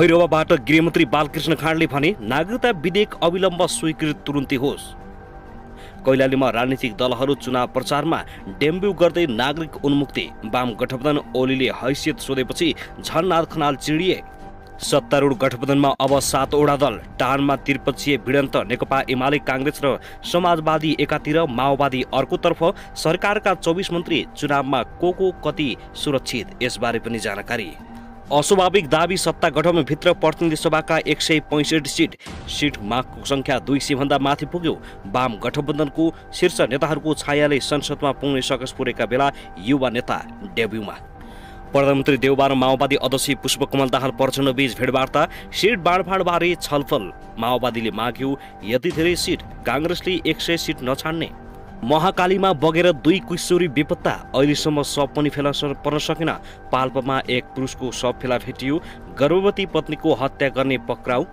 भैरवाबाट गृहमन्त्री बालकृष्ण खाँडले भने नागरिकता विधेयक अविलम्ब स्वीकृत तुरुन्तै होस्। कैलालीमा राजनीतिक दलहरू चुनाव प्रचारमा डेम्ब्यू गर्दै नागरिक उन्मुक्ति। वाम गठबन्धन ओलीले हैसियत सोधेपछि झलनाथ खनाल चिडिए। सत्तारूढ गठबन्धनमा अब 7 वटा दल। टारमा त्रिपक्षीय भिडन्त। नेकपा एमाले काङ्ग्रेस र समाजवादी एकातिर, माओवादी अर्कोतर्फ। सरकारका 24 मन्त्री चुनावमा को कति सुरक्षित, यसबारे पनि जानकारी। अस्वाभाविक दाबी सत्ता गठबन्धनभित्र प्रतिनिधि सभाका 165 सिट मागको संख्या 200 भन्दा माथि पुग्यो। वाम गठबन्धनको शीर्ष नेताहरूको छायाले संसदमा पुग्ने सकस पुगेका बेला युवा नेता डेब्यूमा। प्रधानमन्त्री देउबा र माओवादी अध्यक्ष पुष्पकमल दाहाल प्रचण्ड बीच भेटवार्ता। सिट बाँडफाँडबारे छलफल। माओवादीले माग्यो यति धेरै सिट, काङ्ग्रेसले 100 सिट नछाड्ने। महाकालीमा बगेर 2 किशोरी बेपत्ता। अहिलेसम्म शव पनि फेला पर्न सकेन। पाल्पामा एक पुरुषको शव फेला भेटियो। गर्भवती पत्नीको हत्या गर्ने पक्राउ।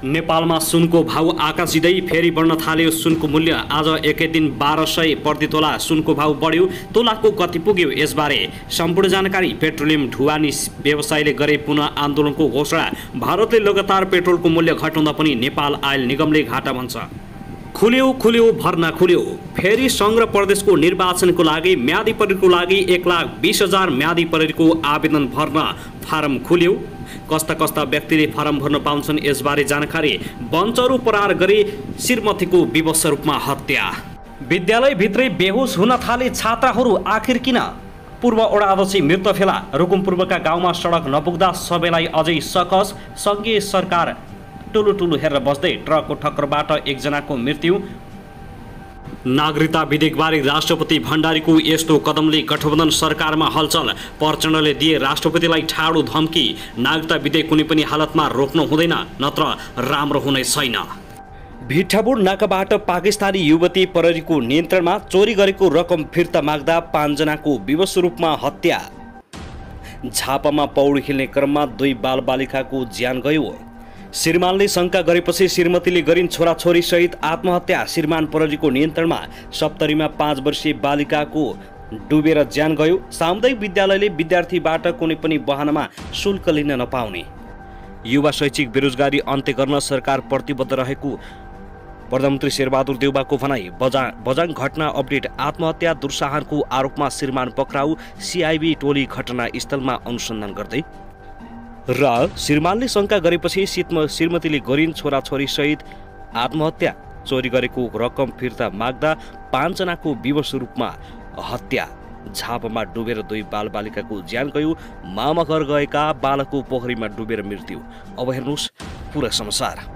नेपालमा सुनको भाउ आकाश जिँदै फेरि बढ्न थाल्यो। सुनको मूल्य आज एकै दिन 1200 प्रति तोला सुनको भाउ बढ्यो। तोलाको कति पुग्यो, यसबारे सम्पूर्ण जानकारी। पेट्रोलियम ढुवानी व्यवसायीले गरे पुनः आन्दोलनको घोषणा। भारतले लगातार पेट्रोलको मूल्य घटाउँदा पनि नेपाल आयल निगमले घाटा भन्छ। खुल्यो भर्ना खुल्यो। फेरि सङ्घ र प्रदेशको निर्वाचनको लागि म्यादी प्रहरीको लागि 1,20,000 म्यादी प्रहरीको आवेदन भर्न फारम खुल्यो। कस्ता व्यक्तिले फारम भर्न पाउँछन्, यसबारे जानकारी। वनचरो प्रहार गरी श्रीमतीको विवश रूपमा हत्या। विद्यालयभित्रै बेहोस हुन थाले छात्राहरू, आखिर किन? पूर्व वडा अध्यक्ष मृत फेला। रुकुम पूर्वका गाउँमा सडक नपुग्दा सबैलाई अझै सकस। सङ्घीय सरकार टुलु हेरेर बस्दै ट्रकको ठक्करबाट एकजनाको मृत्यु। नागरिकता विधेयकबारे राष्ट्रपति भण्डारीको यस्तो कदमले गठबन्धन सरकारमा हलचल। प्रचण्डले दिए राष्ट्रपतिलाई ठाडो धम्की। नागरिकता विधेयक कुनै पनि हालतमा रोक्नु हुँदैन, नत्र राम्रो हुने छैन। भिट्ठाबुड नाकाबाट पाकिस्तानी युवती प्रहरीको नियन्त्रणमा। चोरी गरेको रकम फिर्ता माग्दा 5 जनाको विवश रूपमा हत्या। झापामा पौडी खेल्ने क्रममा 2 बालबालिकाको ज्यान गयो। श्रीमानले शङ्का गरेपछि श्रीमतीले गरिन् छोराछोरी सहित आत्महत्या। श्रीमान प्रहरीको नियन्त्रणमा। सप्तरीमा 5 वर्षीय बालिकाको डुबेर ज्यान गयो। सामुदायिक विद्यालयले विद्यार्थीबाट कुनै पनि बहानामा शुल्क लिन नपाउने। युवा शैक्षिक बेरोजगारी अन्त्य गर्न सरकार प्रतिबद्ध रहेको प्रधानमन्त्री शेरबहादुर देउबाको भनाई। बजाङ घटना अपडेट। आत्महत्या दुर्साहनको आरोपमा श्रीमान पक्राउ। सिआइबी टोली घटनास्थलमा अनुसन्धान गर्दै। र श्रीमानले शङ्का गरेपछि श्रीमतीले गरिन् छोराछोरी सहित आत्महत्या। चोरी गरेको रकम फिर्ता माग्दा 5 जनाको विवश रूपमा हत्या। झापामा डुबेर 2 बालबालिकाको ज्यान गयो। मामा घर गएका बालकको पोखरीमा डुबेर मृत्यु। अब हेर्नुहोस् पुरा समाचार।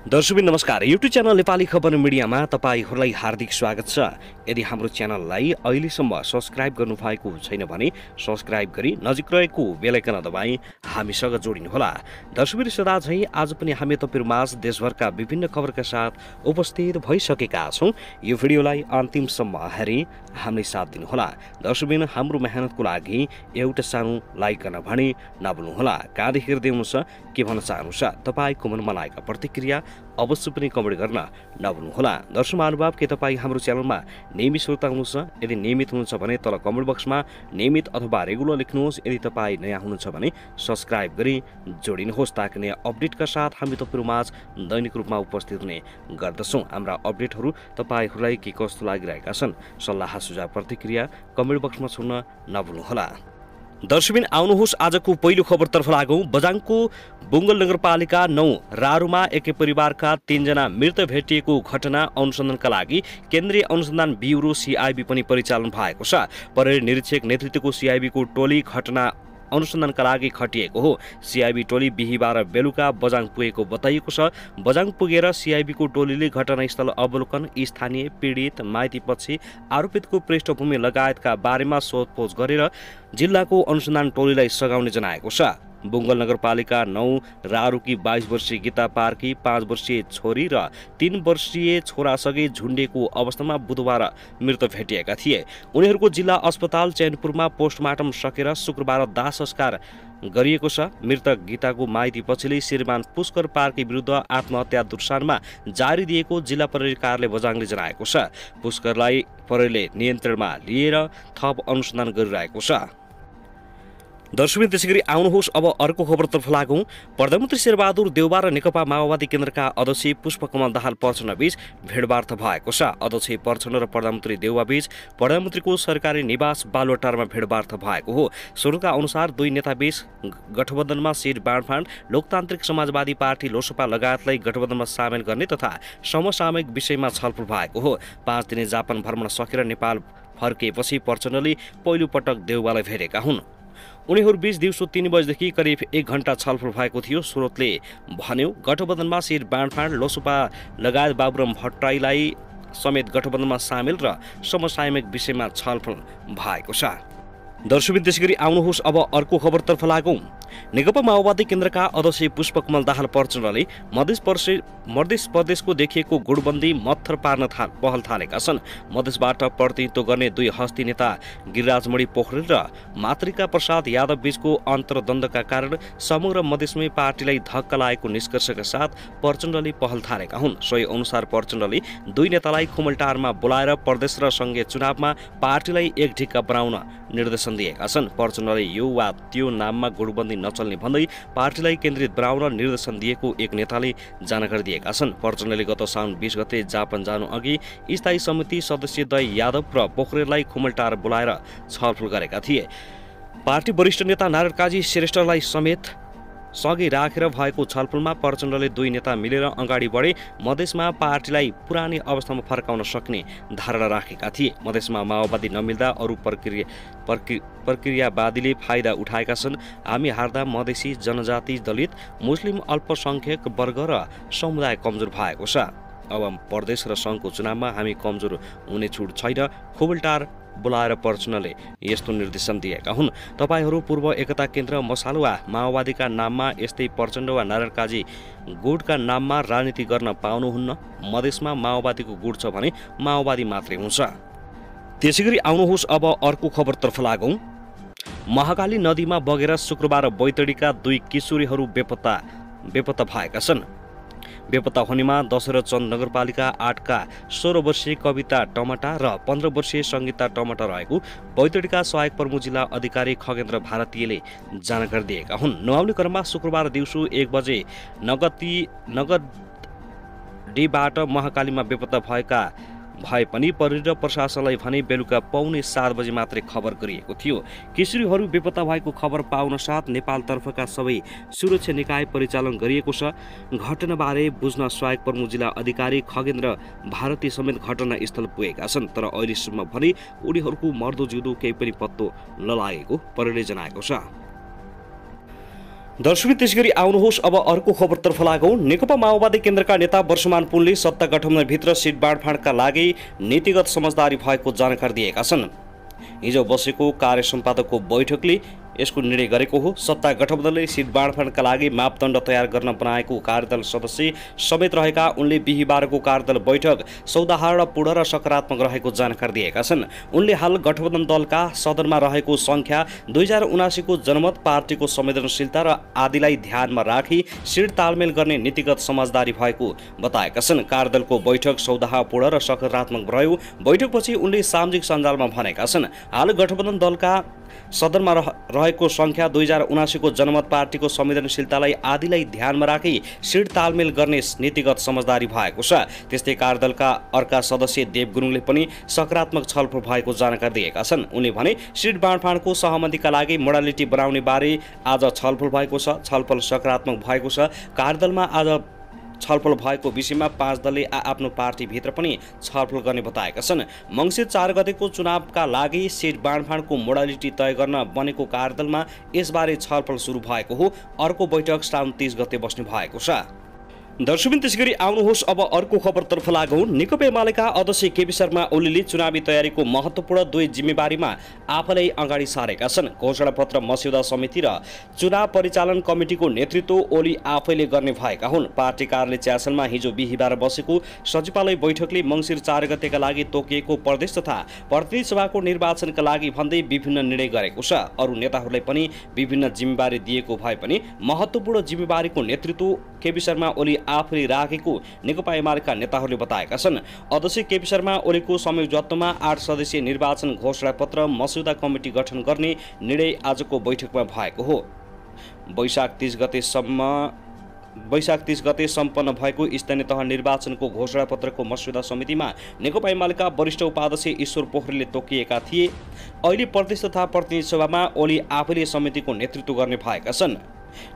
दर्शकबिन नमस्कार। युट्युब च्यानल नेपाली खबर मिडियामा तपाईहरूलाई हार्दिक स्वागत छ। यदि हाम्रो च्यानललाई अहिलेसम्म सब्स्क्राइब गर्नुभएको छैन भने सब्स्क्राइब गरी नजिक रहेको बेल आइकन दबाई हामीसँग जोडिनुहोला। दर्शकबिन सदा झैं आज पनि हामी तपाईहरुमाझ देशभरका विभिन्न खबरका साथ उपस्थित भइसकेका छौं। यो भिडियोलाई अन्तिमसम्म हेरी हामीलाई साथ दिनुहोला। दर्शकबिन हाम्रो मेहनतको लागि एउटा सानो लाइक गर्न भने नभुल्नुहोला। कहाँदेखि हेर्दै हुनुहुन्छ, के भन्न चाहनुहुन्छ, तपाईको मनमा लागेका प्रतिक्रिया अवश्य पनि कमेन्ट गर्न नभुल्नुहोला। दर्शक महानुभाव, के तपाईँ हाम्रो च्यानलमा नियमित श्रोता हुनुहुन्छ? यदि नियमित हुनुहुन्छ भने तल कमेन्ट बक्समा नियमित अथवा रेगुलर लेख्नुहोस्। यदि तपाईँ नयाँ हुनुहुन्छ भने सब्स्क्राइब गरी जोडिनुहोस्, ताकि नयाँ अपडेटका साथ हामी तपाईहरुमाझ दैनिक रूपमा उपस्थित हुने गर्दछौँ। हाम्रा अपडेटहरू तपाईहरूलाई के कस्तो लागिरहेका छन्, सल्लाह सुझाव प्रतिक्रिया कमेन्ट बक्समा छोड्न नभुल्नुहोला। दर्शकबिन आउनुहोस् आजको पहिलो खबरतर्फ लागौं। बझाङको बुङ्गल नगरपालिका 9 रारुमा एकै परिवारका 3 जना मृत भेटिएको घटना अनुसन्धानका लागि केन्द्रीय अनुसन्धान ब्युरो सिआइबी पनि परिचालन भएको छ। प्रहरी निरीक्षक नेतृत्वको सिआइबी को टोली घटना अनुसन्धानका लागि खटिएको हो। सिआइबी टोली बिहीबार बेलुका बझाङ पुगेको बताइएको छ। बझाङ पुगेर सिआइबी को टोलीले घटनास्थल अवलोकन, स्थानीय पीडित, माइती पक्ष, आरोपितको पृष्ठभूमि लगायतका बारेमा सोधपोछ गरेर जिल्लाको अनुसन्धान टोलीलाई सघाउने जनाएको छ। बुङ्गल नगरपालिका 9 रारुकी 22 वर्षीय गीता पार्की, 5 वर्षीय छोरी र 3 वर्षीय छोरासँगै झुन्डेको अवस्थामा बुधबार मृत भेटिएका थिए। उनीहरूको जिल्ला अस्पताल चैनपुरमा पोस्टमार्टम सकेर शुक्रबार दाह संस्कार गरिएको छ। मृतक गीताको माइती पक्षले श्रीमान पुष्कर पार्की विरुद्ध आत्महत्या दुर्साहनमा जारी दिएको जिल्ला प्रहरी कार्यालय बझाङले जनाएको छ। पुष्करलाई प्रहरीले नियन्त्रणमा लिएर थप अनुसन्धान गरिरहेको छ। दर्शकबिन त्यसैगरी आउनुहोस् अब अर्को खबरतर्फ लागौं। प्रधानमन्त्री शेरबहादुर देउवा र नेकपा माओवादी केन्द्रका अध्यक्ष पुष्पकमल दाहाल प्रचण्डबीच भेटवार्ता भएको छ। अध्यक्ष प्रचण्ड र प्रधानमन्त्री देउवाबीच प्रधानमन्त्रीको सरकारी निवास बालुवाटारमा भेटवार्ता भएको हो। सूत्रका अनुसार दुई नेताबीच गठबन्धनमा सिट बाँडफाँड, लोकतान्त्रिक समाजवादी पार्टी लोसपा लगायतलाई गठबन्धनमा सामेल गर्ने तथा समसामयिक विषयमा छलफल भएको हो। 5 दिने जापान भ्रमण सकेर नेपाल फर्किएपछि प्रचण्डले पहिलो पटक देउवालाई भेटेका हुन्। उनीहरूबीच दिउँसो 3 बजेदेखि करिब 1 घण्टा छलफल भएको थियो। स्रोतले भन्यो, गठबन्धनमा सिट बाँडफाँड, लोसपा लगायत बाबुराम भट्टराईलाई समेत गठबन्धनमा सामेल र समसामयिक विषयमा छलफल भएको छ। दर्शकबिन त्यसैगरी आउनुहोस् अब अर्को खबरतर्फ लागौं। नेकपा माओवादी केन्द्रका अध्यक्ष पुष्पकमल दाहाल प्रचण्डले मध्य प्रदेशको देखिएको गुटबन्दी मत्थर पार्न पहल थालेका छन्। मधेसबाट प्रतिनिधित्व गर्ने दुई हस्ती नेता गिरिराजमणि पोखरेल र मातृका प्रसाद यादव बीचको अन्तर्द्वन्द्वका कारण समग्र मधेसमै पार्टीलाई धक्का लागेको निष्कर्षका साथ प्रचण्डले पहल थालेका हुन्। सोही अनुसार प्रचण्डले दुई नेतालाई खुमलटारमा बोलाएर प्रदेश र संघीय चुनावमा पार्टीलाई एक ढिक्का बनाउन निर्देशन दिएका छन्। प्रचण्डले यो वा त्यो नाममा गुटबन्दी नचल्ने भन्दै पार्टीलाई केन्द्रित बनाउन निर्देशन दिएको एक नेताले जानकारी दिएका छन्। प्रचण्डले गत साउन 20 गते जापान जानु अघि स्थायी समिति सदस्य दय यादव र पोखरेललाई खुमलटार बोलाएर छलफल गरेका थिए। पार्टी वरिष्ठ नेता नारायण काजी श्रेष्ठलाई समेत सँगै राखेर भएको छलफलमा प्रचण्डले दुई नेता मिलेर अगाडि बढे मधेसमा पार्टीलाई पुरानै अवस्थामा फर्काउन सक्ने धारणा राखेका थिए। मधेसमा माओवादी नमिल्दा अरू प्रक्रियावादीले फाइदा उठाएका छन्। हामी हार्दा मधेसी, जनजाति, दलित, मुस्लिम, अल्पसंख्यक वर्ग र समुदाय कमजोर भएको छ। अब प्रदेश र सङ्घको चुनावमा हामी कमजोर हुने छुट छैन। खुमलटार बोलाएर प्रचण्डले यस्तो निर्देशन दिएका हुन्। तपाईहरू पूर्व एकता केन्द्र मसाल वा माओवादीका नाममा यस्तै प्रचण्ड वा नारायण काजी गुटका नाममा राजनीति गर्न पाउनुहुन्न। मधेसमा माओवादीको गुट छ भने माओवादी मात्रै हुन्छ। त्यसैगरी आउनुहोस् अब अर्को खबरतर्फ लागौं। महाकाली नदीमा बगेर शुक्रबार बैतडीका दुई किशोरीहरू बेपत्ता भएका छन्। बेपत्ता हुनेमा दशरथ चन्द नगरपालिका 8 का 16 वर्षीय कविता टमाटा र 15 वर्षीय सङ्गीता टमाटा रहेको बैतडीका सहायक प्रमुख जिल्ला अधिकारी खगेन्द्र भारतीयले जानकारी दिएका हुन्। नुहाउने क्रममा शुक्रबार दिउँसो 1 बजे नगरडीबाट महाकालीमा बेपत्ता भए पनि प्रहरी र प्रशासनलाई भने बेलुका पौने 7 बजे मात्रै खबर गरिएको थियो। किशोरीहरू बेपत्ता भएको खबर पाउन साथ नेपालतर्फका सबै सुरक्षा निकाय परिचालन गरिएको छ। घटनाबारे बुझ्न सहायक प्रमुख जिल्ला अधिकारी खगेन्द्र भारती समेत घटनास्थल पुगेका छन्। तर अहिलेसम्म भने उनीहरूको मर्दो जिउँदो केही पनि पत्तो नलागेको प्रहरीले जनाएको छ। दर्शक त्यसैगरी आउनुहोस् अब अर्को खबरतर्फ लागौं। नेकपा माओवादी केन्द्रका नेता वर्षमान पुनले सत्ता गठबन्धनभित्र सिट बाँडफाँडका लागि नीतिगत समझदारी भएको जानकारी दिएका छन्। हिजो बसेको कार्य सम्पादकको बैठकले यसको निर्णय गरेको हो। सत्ता गठबन्धनले सिट बाँडफाँडका लागि मापदण्ड तयार गर्न बनाएको कार्यदल सदस्य समेत रहेका उनले बिहीबारको कार्यदल बैठक सौदाहार्द र पूर्ण र सकारात्मक रहेको जानकारी दिएका छन्। उनले हाल गठबन्धन दलका सदनमा रहेको संख्या 2079 को जनमत, पार्टीको संवेदनशीलता र आदिलाई ध्यानमा राखी सिट तालमेल गर्ने नीतिगत समझदारी भएको बताएका छन्। कार्यदलको बैठक सौदाहार्दपूर्ण र सकारात्मक रह्यो। बैठकपछि उनले सामाजिक सञ्जालमा भनेका छन्, हाल गठबन्धन दलका सदनमा रहेको संख्या 2079 को जनमत, पार्टीको संवेदनशीलतालाई आदिलाई ध्यानमा राखी सिट तालमेल गर्ने नीतिगत समझदारी भएको छ। त्यस्तै कार्यदलका अर्का सदस्य देव गुरुङले पनि सकारात्मक छलफल भएको जानकारी दिएका छन्। उनले भने सिट बाँडफाँडको सहमतिका लागि मोडालिटी बनाउने बारे आज छलफल भएको छ। छलफल सकारात्मक भएको छ। कार्यदलमा आज छलफल भएको विषयमा 5 दलले आफ्नो पार्टीभित्र पनि छलफल गर्ने बताएका छन्। मङ्सिर 4 गतेको चुनावका लागि सिट बाँडफाँडको मोडालिटी तय गर्न बनेको कार्यदलमा यसबारे छलफल सुरु भएको हो। अर्को बैठक साउन 30 गते बस्ने भएको छ। दर्शकबिन त्यसैगरी आउनुहोस् अब अर्को खबरतर्फ लागौं। नेकपा एमालेका अध्यक्ष केपी शर्मा ओलीले चुनावी तयारीको महत्त्वपूर्ण दुई जिम्मेवारीमा आफैलाई अगाडि सारेका छन्। घोषणापत्र मस्यौदा समिति र चुनाव परिचालन कमिटिको नेतृत्व ओली आफैले गर्ने भएका हुन्। पार्टी कार्यालय च्यासलमा हिजो बिहीबार बसेको सचिवालय बैठकले मङ्सिर 4 गतेका लागि तोकिएको प्रदेश तथा प्रतिनिधि सभाको निर्वाचनका लागि भन्दै विभिन्न निर्णय गरेको छ। अरू नेताहरूलाई पनि विभिन्न जिम्मेवारी दिएको भए पनि महत्त्वपूर्ण जिम्मेवारीको नेतृत्व केपी शर्मा ओली आफूले राखेको नेकपा एमालेका नेताहरूले बताएका छन्। अध्यक्ष केपी शर्मा ओलीको संयोजकत्वमा 8 सदस्यीय निर्वाचन घोषणापत्र मस्यौदा कमिटी गठन गर्ने निर्णय आजको बैठकमा भएको हो। वैशाख 30 गते सम्पन्न भएको स्थानीय तह निर्वाचनको घोषणापत्रको मस्यौदा समितिमा नेकपा एमालेका वरिष्ठ उपाध्यक्ष ईश्वर पोखरेलले तोकिएका थिए। अहिले प्रदेश तथा प्रतिनिधि सभामा ओली आफैले समितिको नेतृत्व गर्ने भएका छन्।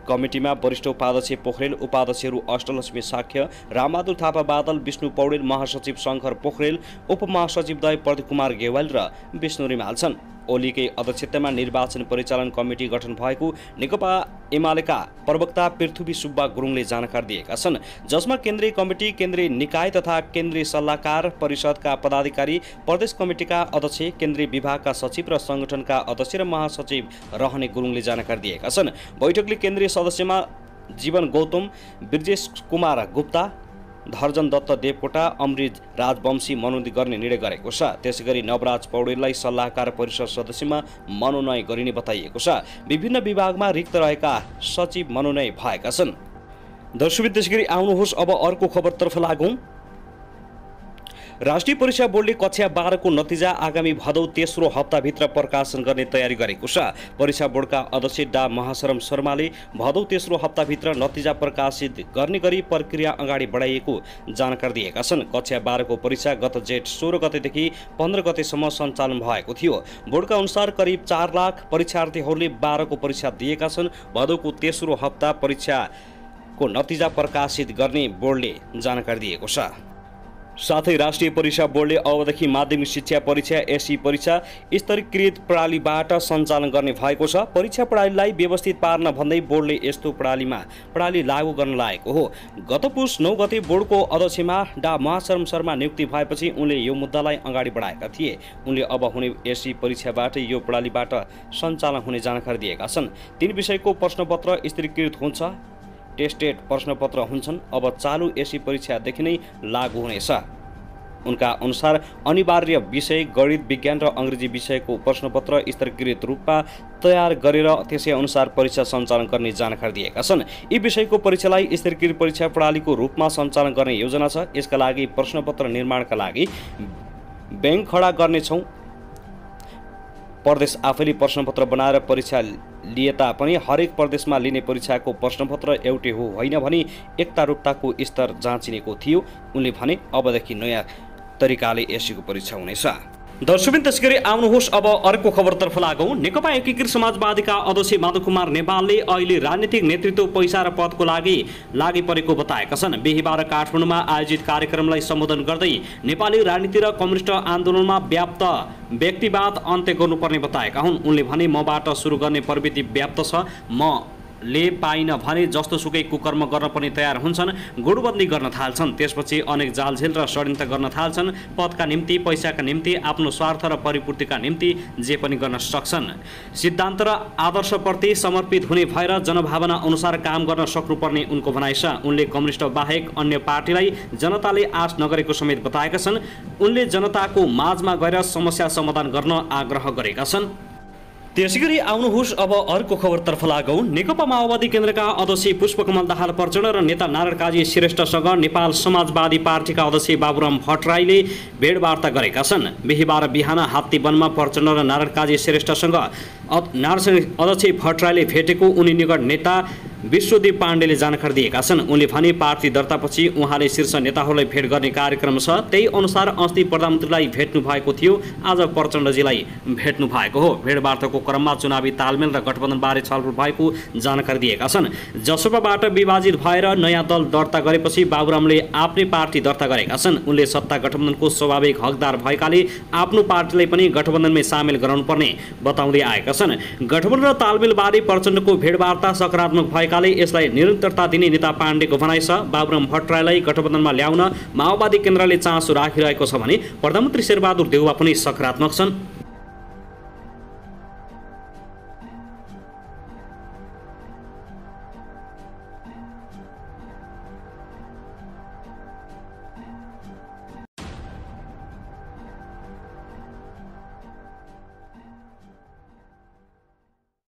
कमिटीमा वरिष्ठ उपाध्यक्ष पोखरेल, उपाध्यक्षहरू अष्टलक्ष्मी साक्य, रामबहादुर थापा बादल, विष्णु पौडेल, महासचिव शङ्कर पोखरेल, उपमहासचिवद्वय प्रदीप कुमार गेवाल र विष्णु रिमाल छन्। ओलीकै अध्यक्षतामा निर्वाचन परिचालन कमिटी गठन भएको नेकपा एमालेका प्रवक्ता पृथ्वी सुब्बा गुरुङले जानकारी दिएका छन्, जसमा केन्द्रीय कमिटी, केन्द्रीय निकाय तथा केन्द्रीय सल्लाहकार परिषदका पदाधिकारी, प्रदेश कमिटीका अध्यक्ष, केन्द्रीय विभागका सचिव र संगठनका अध्यक्ष र महासचिव रहने गुरुङले जानकारी दिएका छन्। बैठकले केन्द्रीय सदस्यमा जीवन गौतम, ब्रिजेश कुमार गुप्ता, धर्जन दत्त देवकोटा, अमृत राजवंशी मनोनित गर्ने निर्णय गरेको छ। त्यसैगरी नवराज पौडेललाई सल्लाहकार परिषद सदस्यमा मनोनयन गरिने बताइएको छ। विभिन्न विभागमा रिक्त रहेका सचिव मनोनयन भएका छन्। दर्शक त्यसैगरी आउनुहोस् अब अर्को खबरतर्फ लागौं। राष्ट्रिय परीक्षा बोर्डले कक्षा 12 को नतिजा आगामी भदौ तेस्रो हप्ताभित्र प्रकाशन गर्ने तयारी गरेको छ। परीक्षा बोर्डका अध्यक्ष डा महाशरम शर्माले भदौ तेस्रो हप्ताभित्र नतिजा प्रकाशित गर्ने गरी प्रक्रिया अगाडि बढाइएको जानकारी दिएका छन्। कक्षा 12 को परीक्षा गत जेठ 16 गतेदेखि 15 गतेसम्म सञ्चालन भएको थियो। बोर्डका अनुसार करिब 4 लाख परीक्षार्थीहरूले 12 को परीक्षा दिएका छन्। भदौको तेस्रो हप्ता परीक्षाको नतिजा प्रकाशित गर्ने बोर्डले जानकारी दिएको छ। साथै राष्ट्रिय परीक्षा बोर्डले अबदेखि माध्यमिक शिक्षा परीक्षा एसई परीक्षा स्तरीकृत प्रणालीबाट सञ्चालन गर्ने भएको छ। परीक्षा प्रणालीलाई व्यवस्थित पार्न भन्दै बोर्डले यस्तो प्रणाली लागू गर्न लागेको हो। गत पुस 9 गते बोर्डको अध्यक्षमा डा महाशरम शर्मा नियुक्ति भएपछि उनले यो मुद्दालाई अगाडि बढाएका थिए। उनले अब हुने एसई परीक्षाबाट यो प्रणालीबाट सञ्चालन हुने जानकारी दिएका छन्। 3 विषयको प्रश्नपत्र स्तरीकृत हुन्छ, टेस्टेड प्रश्नपत्र हुन्छन्। अब चालु एसई परीक्षादेखि नै लागू हुनेछ। उनका अनुसार अनिवार्य विषय गणित, विज्ञान र अंग्रेजी विषयको प्रश्नपत्र स्तरीकृत रूपमा तयार गरेर त्यसै अनुसार परीक्षा सञ्चालन गर्ने जानकारी दिएका छन्। यी विषयको परीक्षालाई स्तरीकृत परीक्षा प्रणालीको रूपमा सञ्चालन गर्ने योजना छ। यसका लागि प्रश्नपत्र निर्माणका लागि बैंक खडा गर्नेछौँ। प्रदेश आफैले प्रश्नपत्र बनाएर परीक्षा लिए तापनि हरेक प्रदेशमा लिने परीक्षाको प्रश्नपत्र एउटै हो होइन भनी एकतारूपताको स्तर जाँचिनेको थियो। उनले भने अबदेखि नयाँ तरिकाले एसईको परीक्षा हुनेछ। दर्शकबिन त्यसैगरी आउनुहोस् अब अर्को खबरतर्फ लागौं। नेकपा एकीकृत समाजवादीका अध्यक्ष माधव कुमार नेपालले अहिले राजनीतिक नेतृत्व पैसा र पदको लागि परेको बताएका छन्। बिहीबार काठमाडौँमा आयोजित कार्यक्रमलाई सम्बोधन गर्दै नेपाली राजनीति र कम्युनिस्ट आन्दोलनमा व्याप्त व्यक्तिवाद अन्त्य गर्नुपर्ने बताएका हुन्। उनले भने मबाट सुरु गर्ने प्रवृत्ति व्याप्त छ। ले पाइन भने जस्तो सुकै कुकर्म गर्न पनि तयार हुन्छन्। गुडबन्दी गर्न थाल्छन्। त्यसपछि अनेक जालझेल र षड्यन्त्र गर्न थाल्छन्। पदका निम्ति, पैसाका निम्ति, आफ्नो स्वार्थ र परिपूर्तिका निम्ति जे पनि गर्न सक्छन्। सिद्धान्त र आदर्शप्रति समर्पित हुने भएर जनभावना अनुसार काम गर्न सक्नुपर्ने उनको भनाइ छ। उनले कम्युनिस्ट बाहेक अन्य पार्टीलाई जनताले आश नगरेको समेत बताएका छन्। उनले जनताको माझमा गएर समस्या समाधान गर्न आग्रह गरेका छन्। त्यसैगरी आउनुहोस् अब अर्को खबरतर्फ लागौं। नेकपा माओवादी केन्द्रका अध्यक्ष पुष्पकमल दाहाल प्रचण्ड र नेता नारायण काजी श्रेष्ठसँग नेपाल समाजवादी पार्टीका अध्यक्ष बाबुराम भट्टराईले भेटवार्ता गरेका छन्। बिहीबार बिहान हात्तीवनमा प्रचण्ड र नारायण काजी श्रेष्ठसँग अध्यक्ष भट्टराईले भेटेको उनी निकट नेता विश्वदीप पाण्डेले जानकारी दिएका छन्। उनले भने पार्टी दर्तापछि उहाँले शीर्ष नेताहरूलाई भेट गर्ने कार्यक्रम छ। त्यही अनुसार अस्ति प्रधानमन्त्रीलाई भेट्नु भएको थियो, आज प्रचण्डजीलाई भेट्नु भएको हो। भेटवार्ताको क्रममा चुनावी तालमेल र गठबन्धनबारे छलफल भएको जानकारी दिएका छन्। जसपाबाट विभाजित भएर नयाँ दल दर्ता गरेपछि बाबुरामले आफ्नै पार्टी दर्ता गरेका छन्। उनले सत्ता गठबन्धनको स्वाभाविक हकदार भएकाले आफ्नो पार्टीलाई पनि गठबन्धनमै सामेल गराउनुपर्ने बताउँदै आएका छन्। गठबन्धन र तालमेलबारे प्रचण्डको भेटवार्ता सकारात्मक भएकाले यसलाई निरन्तरता दिने नेता पाण्डेको भनाइ छ। बाबुराम भट्टराईलाई गठबन्धनमा ल्याउन माओवादी केन्द्रले चासो राखिरहेको छ भने प्रधानमन्त्री शेरबहादुर देउवा पनि सकारात्मक छन्।